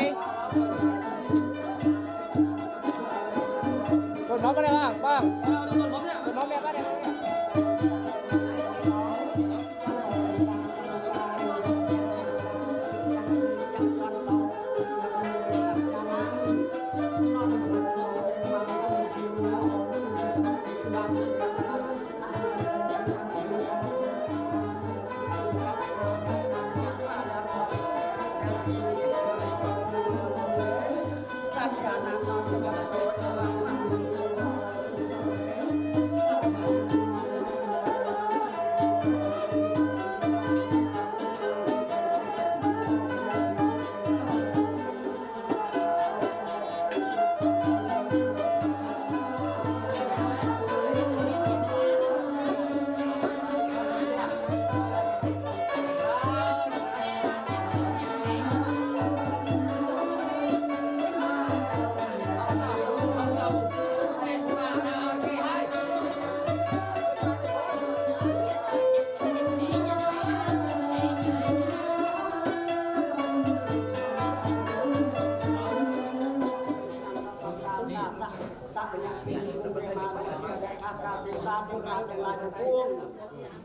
đi cột mốc cái này vâng cột mốc này bắt đây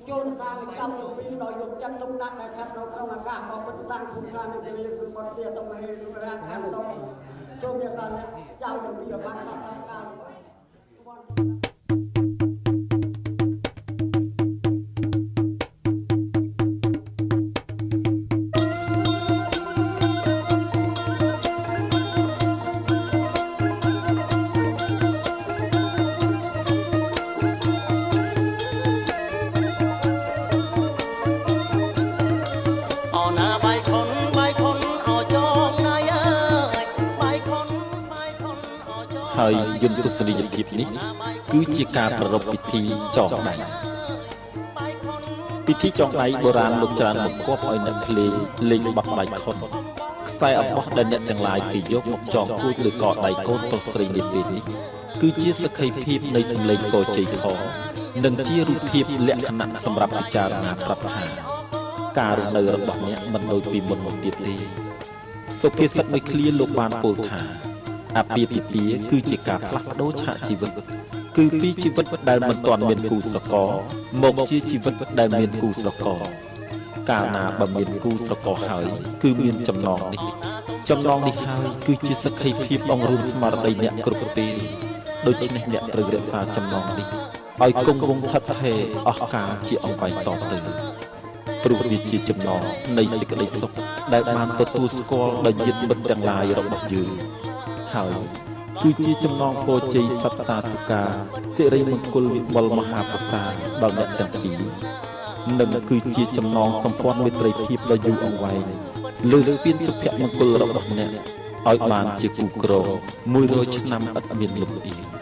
chôn sang trong thực vi đòi dục chân trong đạn đại thật đâu trong cả bảo vật sang không sang được cái liên một tiền trong hệ ra khăn đâu chôn việc là trong thực vi ở ban trong caoហើយយន្តទស្សនីយភាពនេះគឺជាការប្រារព្ធពិធីចងដៃពិធីចងដៃបុរាណលោកច្រើនបង្គាប់ឲ្យអ្នកភ្លេងលេងបោះដៃខុនខ្សែអំបោះដែលអ្នកទាំងឡាយគេយកមកចងគួចលើកដៃកូនប្រុសស្រីនាពេលនេះគឺជាសក្ខីភាពនៃសម្លេងពរជ័យផងនិងជារូបភាពលក្ខណៈសម្រាប់ពិចារណាប្រាប់ថាការរស់នៅរបស់អ្នកមិនដូចពីមុនមកទៀតទេសុភាសិតមួយឃ្លាលោកបានពោលថាអាពាហ៍ពិពាហ៍គឺជាការផ្លាស់ប្ដូរឆាកជីវិតគឺពីជីវិតដែលមិនទាន់មានគូស្រករមកជាជីវិតដែលមានគូស្រករកាលណាបើមានគូស្រករហើយគឺមានចំណងនេះហើយគឺជាសក្ខីភាពអង្រួមស្មារតីអ្នកគ្រប់ពេលដូច្នេះអ្នកត្រូវរក្សាចំណងនេះឲ្យគង់វង្សថិតថេរអស់កាលជាអង្វែងតទៅព្រោះវាជាចំណងនៃសេចក្តីសុខដែលបានទទួលស្គាល់ដោយញាតិមិត្តទាំងឡាយរបស់យើងហើយគឺជាចំណងពរជ័យសត្វសាធុការសិរីមង្គលវិបុលមហាប្រសាដល់អ្នកទាំងពីរនិងគឺជាចំណងសម្ព័ន្ធមេត្រីភាពដ៏យូរអង្វែងលើស្ពានសុភមង្គលរបស់អ្នកឲ្យបានជាគូក្រង100ឆ្នាំឥតមានលំអៀង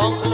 អ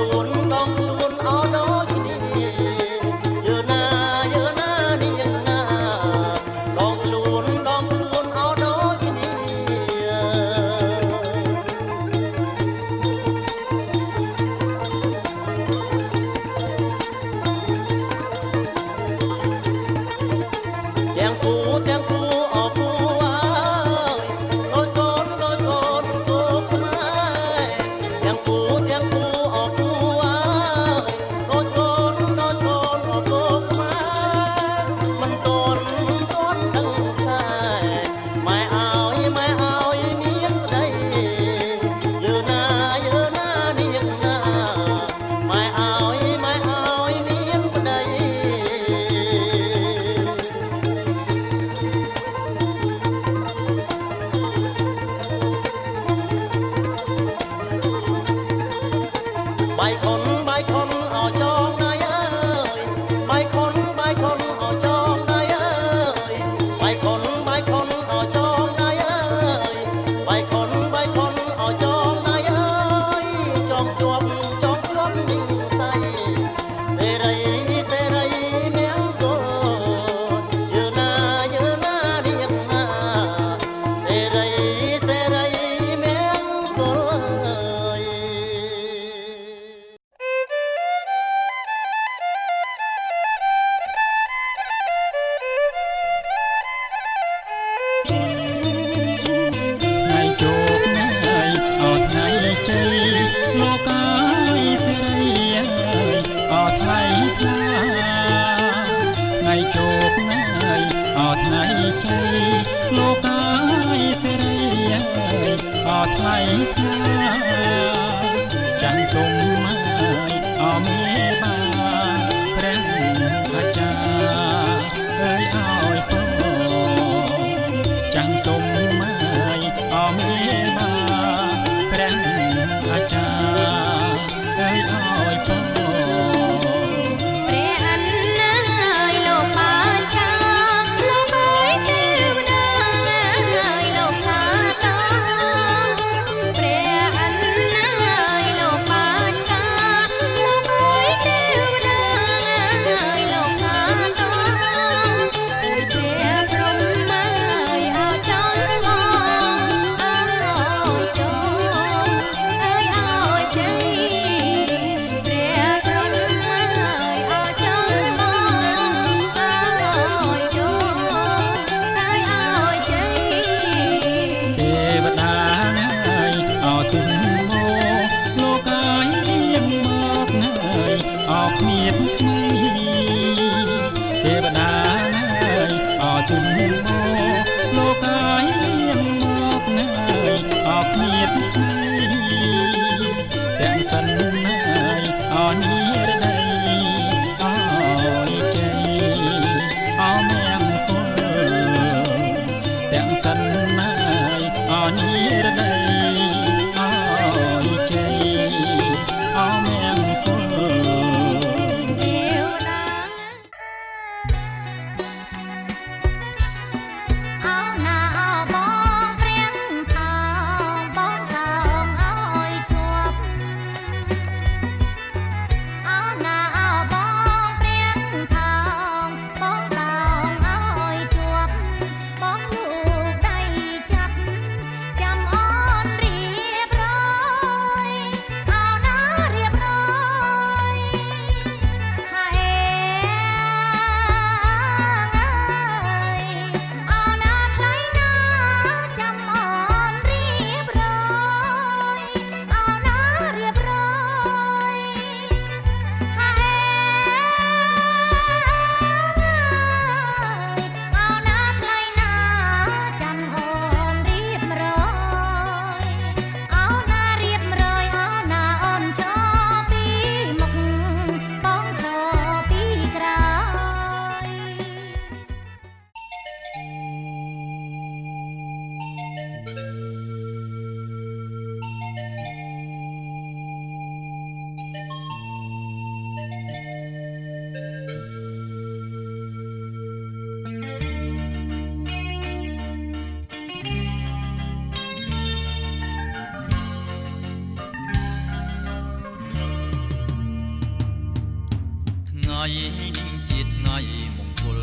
ថ្ងៃនេះជាថ្ងៃមង្គល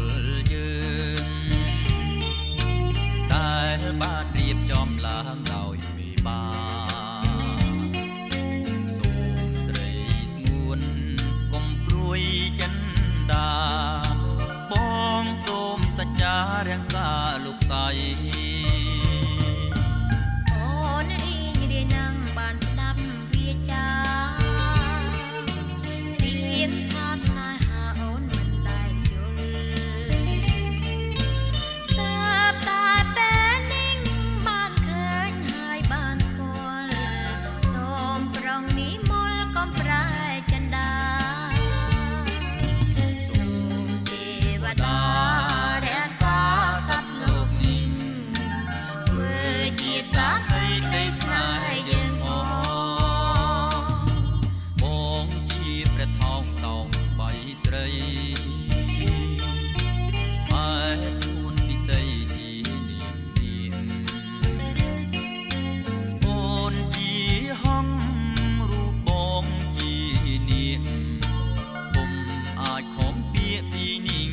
យើងដែលបានរៀបចំឡើងដោយមេបាសូមស្រីស្ងួនកុំព្រួយចិនដាបងសូមសច្ចារាំងសាលោកស្រីអូនរីងរាយនឹងបានស្ដាប់វាចាពីងថាស្នេហាអូនមិនដែលយល់តើតែពេលនេះបានឃើញហើយបានស្គាល់សូមប្រងនិមលកុំប្រែចិនដាសូមទេវតារក្សាសត្វលោកនេះធ្វើជាសាស័យក្តីស្នេហ៍យើងបងជាព្រះថោងតោងស្បៃស្រីម៉ែស្មួនពិសីជានាងនាងអូនជាហងរូបបងជានាងពុំអាចខំពាក្យពីនាង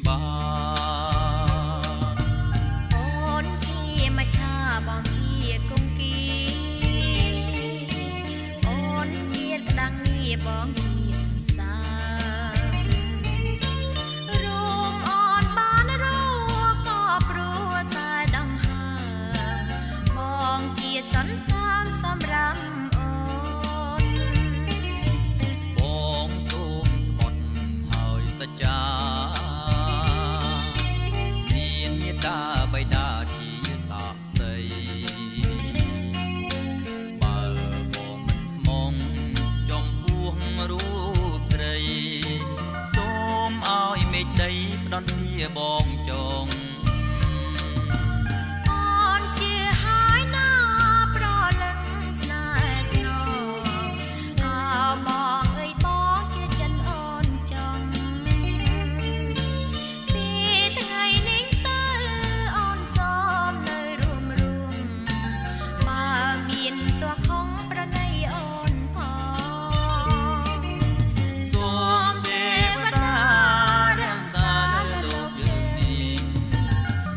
បានអូនជាមច្ឆាបងជាគង្គីអូនជាក្តាំងងារបងជាសន្សារួមអូនបានរួក៏ព្រោះតែដង្ហើមបងជាសន្សាមសម្រាប់អូនបងសូមស្បត់ហើយសច្ចាមានមេត្តាបិតាជាសាក្សីបើបងមិនស្មងចំពោះរូបស្រីសូមឲ្យមេឃដីផ្ដន់ទាបងចងអូនជាហើយណាប្រលឹងស្នេហ៍ស្នងអើបងអើយបងជាចិនអូនចង់ពីថ្ងៃនេះទៅអូនសូមនៅរួមបើមានតួខំប្រណីអូនផងសូមទេវតារាំងសាលោកយើងនេះ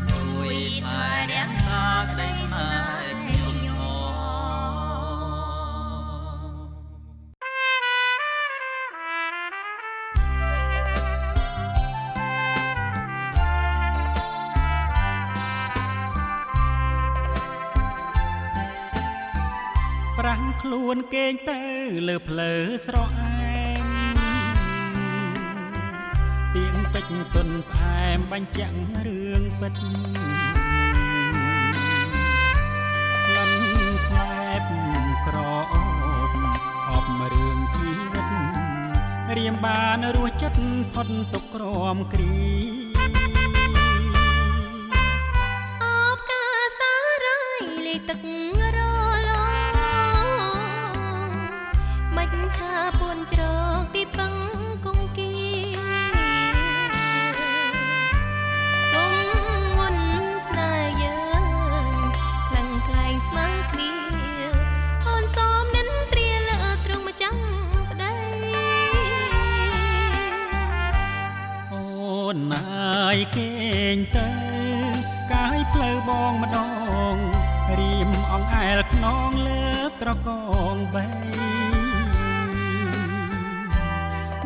ជួយថែរាំងសាក្តីស្នេហ៍ខ្ញុំហប្រាំងខ្លួនគេងទៅលើផ្លូវស្រអែមទៀងពេចទុនផ្អែមបញ្ចាំងរឿងពិតក្លិនខ្លែបក្រអូបអបរឿងជីវិតរៀមបានរស់ចិត្តផុតទុកក្រមគ្រីអបកាសារាយលេទឹករលងមិនឆាពួនជ្រកទីពឹងគង្គាទុំងន់ស្នេហ៍យើងខ្លាំងខ្លែងស្មើគ្នាអូនសូមនិនត្រាលើទ្រង់ម្ចាំងប្តីអូនណាយគេងទៅកាយផ្លូវបងម្ដងរៀមអងអែលខ្នងលើត្រកងបី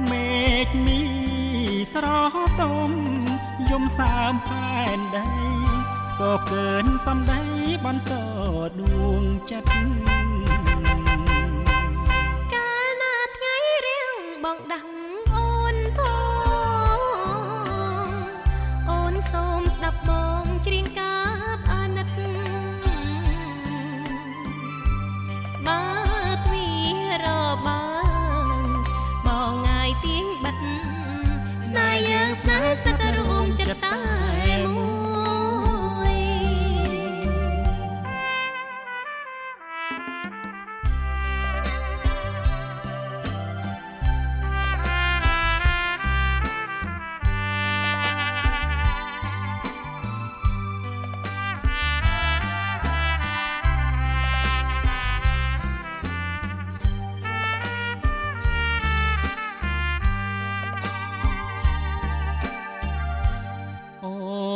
មេឃមីស្រស់ទុំយំសើមផែនដីក៏កើនសំដីបន្តដួងចិត្តកាលណាថ្ងៃរៀងបងដាំអូនផងអូនសូមស្ដាប់បងច្រៀងកាបអាណិតបើទ្វីរបានបងងាយទៀងបាត់ស្នេហ៍យើងស្នេហ៍សិតរួមចិត្តតែមួយ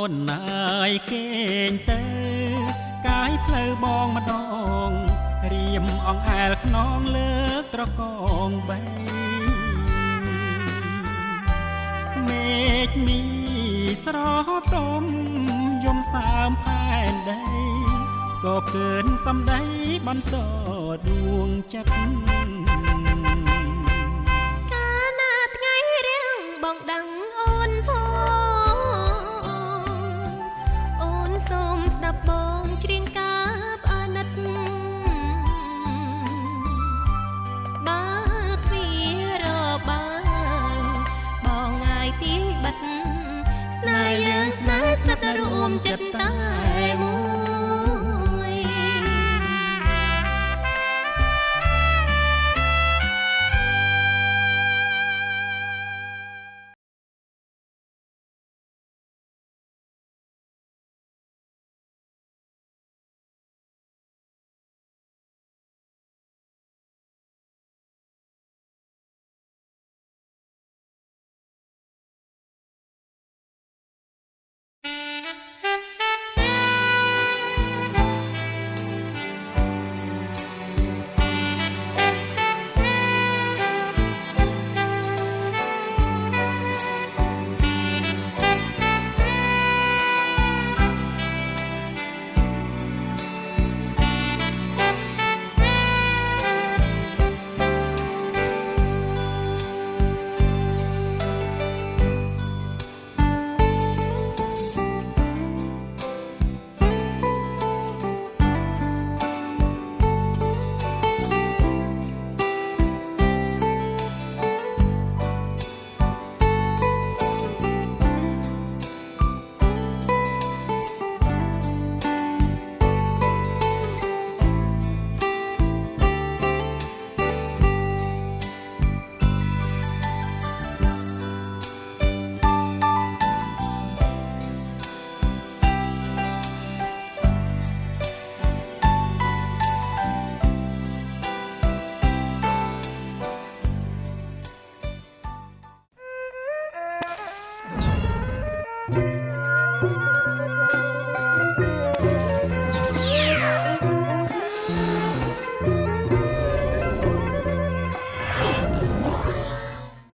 នណាយគេងទៅកាយផ្លូវបងម្ដងរៀមអង្អែលខ្នងលើកត្រកងបីមេឃមីស្រស់ទុំយំសើមផែនដីក៏កើនសំដីបន្តដួងចិត្តកាលណាថ្ងៃរៀងបងដឹងអូនផងអូនសូមស្ដាប់បងច្រៀងការផ្អាណិតបើទ្វារបើបងងាយទៀងបិទស្នេហ៍យើងស្នេហ៍ស្និទ្ធរួមចិត្ត